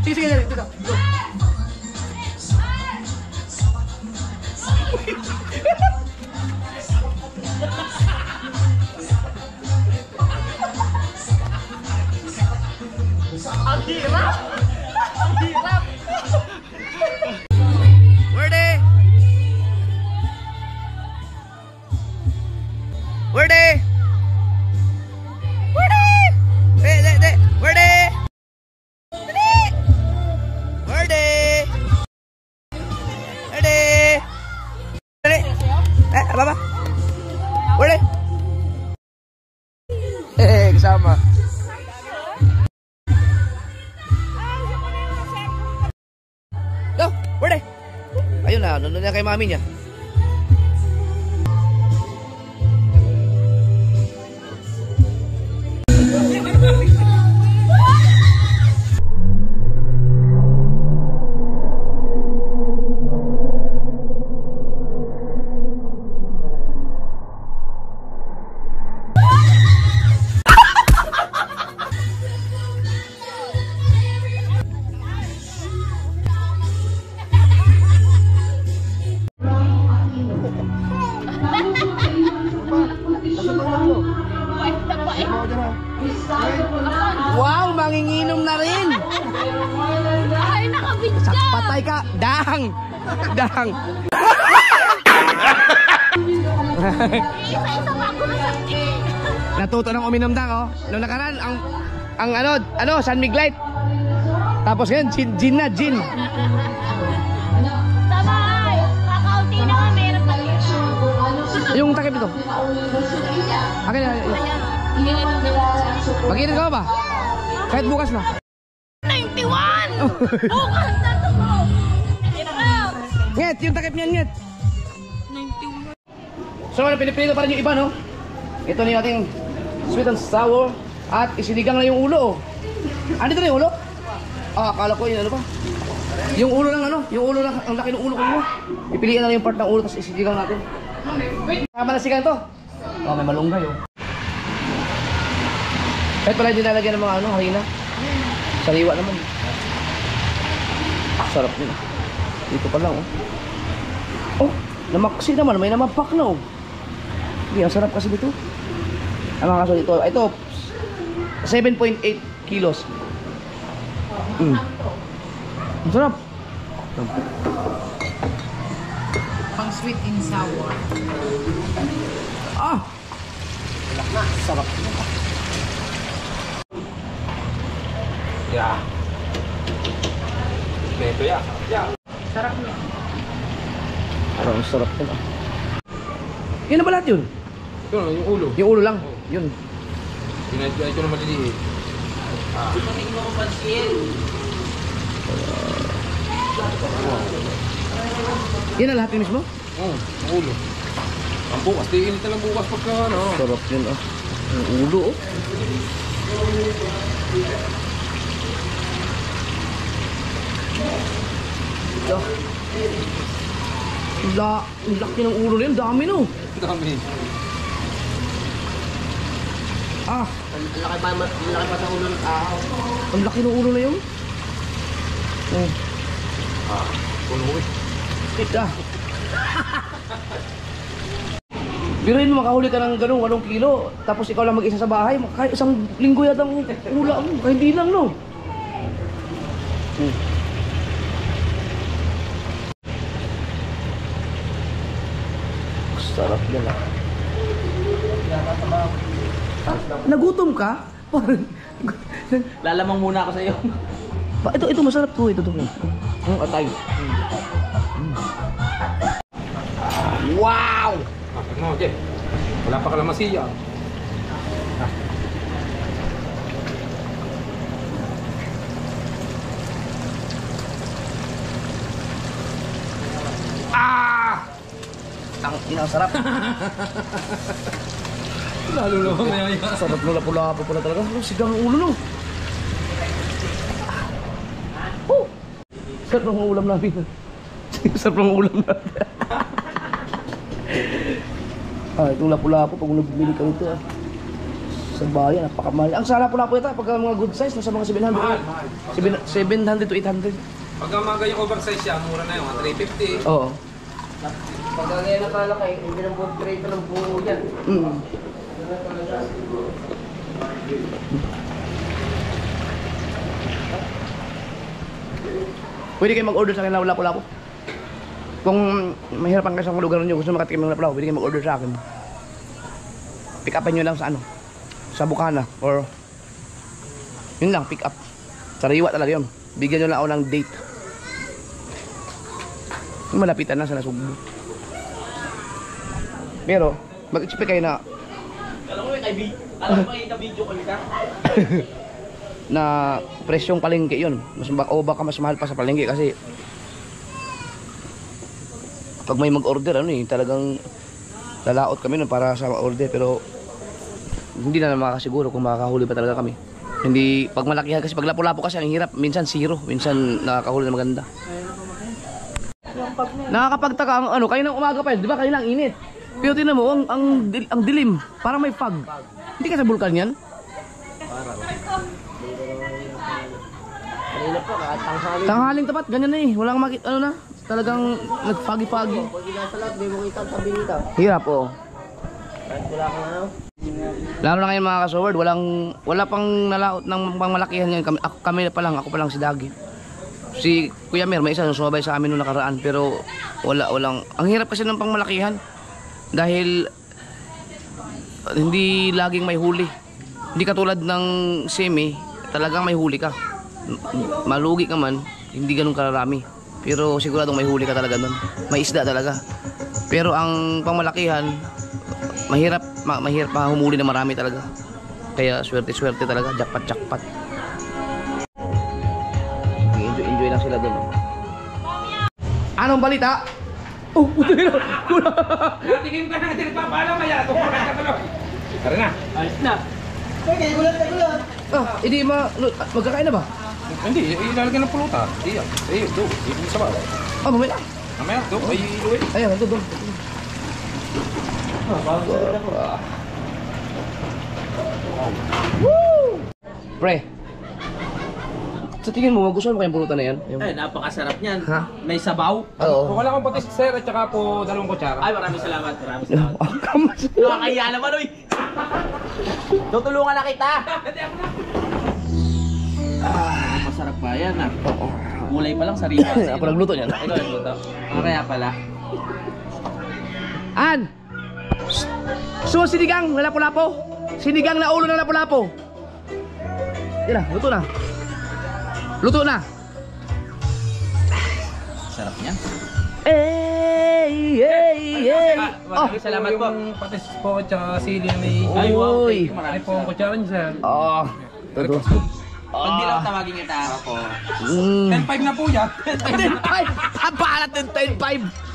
Sige, sige, dito ka. Ang hirap! Ang hirap! Werde! Werde! Werde! Werde! Werde! Werde! Werde! Apa? Werde! Kasama. Werde! Ayun na, nandun na kay mami niya. Wow, manginginom na rin. Ay, nakabidya. Patay ka. Dang. Dang. Isa-isa pa ako nasakit. Natuto ng uminom dang, oh. Nung nakaraan, ang ano, San Miglite. Tapos ngayon, gin na, gin. Sabay. Kakaunti na nga, meron pa rin. Yung takip ito. Akin na. Mag-init ka ba? Kahit bukas na. 91! Bukas na to! Nget, yung takip niyan, nget. 91. So, pinipili pa rin yung iba, no? Ito na yung ating sweet and sour. At isinigang na yung ulo, oh. Ano ito na yung ulo? Ah, akala ko yun, ano pa? Yung ulo ng ano? Yung ulo ng, ang laki ng ulo ko mo. Ipiliin na lang yung part ng ulo, tapos isinigang natin. Tama na sigang to. Oh, may malunggay, oh. Kahit pala hindi nalagyan ng mga ano, harina. Sariwa naman. Sarap din. Dito pa lang, oh. Oh, namaksi naman. May namapak na, oh. Hindi, ang sarap kasi dito. Ang mga kaso dito, ito, 7.8 kilos. Ang sarap. Pang sweet and sour. Ah! Sarap. Ya. Ito ya. Ya. Sarap niya. Parang sarap din, ah. Yun na ba lahat yun? Ito yung ulo. Yung ulo lang. Yun. Ito na maliliit. Yan na lahat yun mismo? Oo, ang ulo. Ang bukas, diinit na lang bukas pagka ano. Sarap yun, ah. Yung ulo, oh. Ang laki ng ulo na yun. Dami, no? Ang dami. Ah, Ang laki pa sa ulo ng tao. ang laki ng ulo na yun. Oh. Puno eh. Ah. Biruin mo, makahuli ka ng ganun, 8 kilo. Tapos ikaw lang mag-isa sa bahay. Kahit isang linggo yata ang hula mo. Kahit hindi lang, no? Sarap yan, ah. Nagutom ka? Parang... Lalamang muna ako sa iyo. Ito masarap to. Ito. Atay. Wow! Ano, Jeff? Wala pa kalamansi yan. Ang sarap. Lalo naman mayaya. Sarap ng lapu-lapu pala talaga. Sigang ang ulo, no? Oh! Sarap ng ulam namin. Sarap ng ulam namin. Itong lapu-lapu pag nabili ka nito, ah. Sa bayan, napakamahal. Ang sa lapu-lapu ito, pagka mga good size, nasa mga 700. Mahal. 700 to 800. Pagka mga ganyang oversize siya, mura na yun, 350. Oo. Pag ganyan na kalaki, hindi ng buong trade ng buo yan. Mm. Pwede kayo mag-order sa akin ng lapu-lapu. Kung mahirapan kayo sa lugar nyo, gusto makatikim ng lapu-lapu, pwede kayo mag-order sa akin. Pick upan nyo lang sa ano, sa Bukana, or yun lang, pick up. Sariwa talaga yun. Bigyan nyo lang ako ng date. Malapitan na sa Nasugbu. Pero, mag-expect kayo na Alam mo may ka-video ko ka? na presyong palengke yun. O baka mas mahal pa sa palengke kasi pag may mag-order, ano eh, talagang lalaot kami nun para sa order, pero hindi na makasiguro kung makakahuli pa talaga kami. Hindi, pag malakihan kasi, pag lapu-lapu kasi ang hirap, minsan zero, minsan nakakahuli na maganda. Nakakapagtaka ang ano, kayo ng umaga pa yun, di ba kayo lang init? Pero tinan mo, ang dilim, parang may fog. Hindi ka sa bulkan yan? Kanina pa, tanghali. Tanghaling tapat, ganyan na eh, walang makita, ano na, talagang nagpagi-pagi. Pag nasa lahat, di mo kita ang tabi nito. Hirap, oo. Kahit wala kang ano. Lalo na ngayon mga kasoward, wala pang nalaot ng pangmalakihan yan. Kami pa lang, ako pa lang si Dagi. Si Kuya Mer, may isa sumabay sa amin noong nakaraan, pero walang. Ang hirap kasi ng pangmalakihan dahil hindi laging may huli. Hindi katulad ng semi, talagang may huli ka. Malugi ka man, hindi ganun karami. Pero siguradong may huli ka talaga nun. May isda talaga. Pero ang pangmalakihan, mahirap humuli na marami talaga. Kaya swerte talaga, jackpot. Enjoy lang sila doon. Anong balita? Oh, puto na. Natigim ka na, hindi nagpapaalam, maya. Tukuran ka tuloy. Tara na. Ayos na. Hindi magkakain na ba? Hindi, ilalagyan ng pulutan. Iya, do. Ibig sa bawah. Mamaya. Mamaya, do. Ay, iluwi. Ayan, ito doon. Pre, sa tingin mo, magustuhan mo kayong pulutan na yan? Ay, napakasarap niyan. Ha? May sabaw. Oo. Wala akong patis, sir, at saka po 2 kutsara. Ay, maraming salamat. Nakakahiya naman, uy. Tutulungan na kita. Masarap pa yan, ah. Gulay pa lang, sariwa. Ako nagluto niyan. Ikaw nagluto. Kaya pala. An! So, sinigang na lapu-lapo. Sinigang na ulo na lapu-lapo. Yan na, luto na. Luto na. Sarap niya. Hey! Maraming salamat po. Yung patis po at saka sili na may... Ay, wow. Uy. Thank you. Ay Maraming po ang salamat. kutsara niyo, sir. Oh, toto. Pag di lang tawagin kita ako. 10-5 na po yan. 10-5! Ang balat ng 10-5!